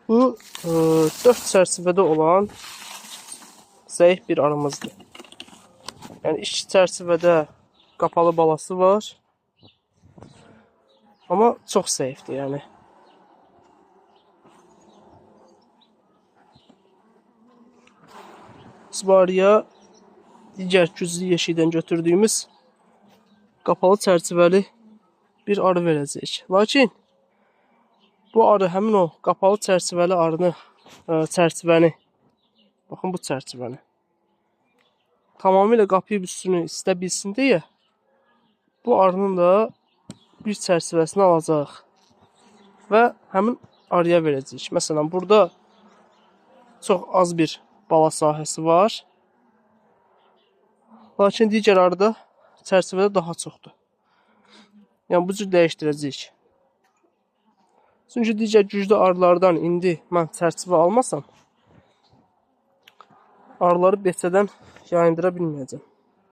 Bu 4 çərçivədə olan zəif bir arımızdır. Yəni iç çərçivədə qapalı balası var. Amma çox zəifdir yəni. İsbariyə digər güclü yeşikdən götürdüyümüz qapalı çərçivəli bir arı verəcəyik. Lakin bu arı həmin o qapalı çərçivəli arını, çərçivəni, baxın bu çərçivəni, tamamilə qapıyıb üstünü isidə bilsin deyə bu arının da bir çərçivəsini alacaq və həmin arıya verəcəyik. Məsələn, burada çox az bir bala sahəsi var. Lakin digər arıda çərçivədə daha çoxdur. Yəni bu cür dəyişdirəcəyik. Çünki digər güclü arılardan indi mən çərçivə almasam, arıları beçədən yayındıra bilməyəcəm.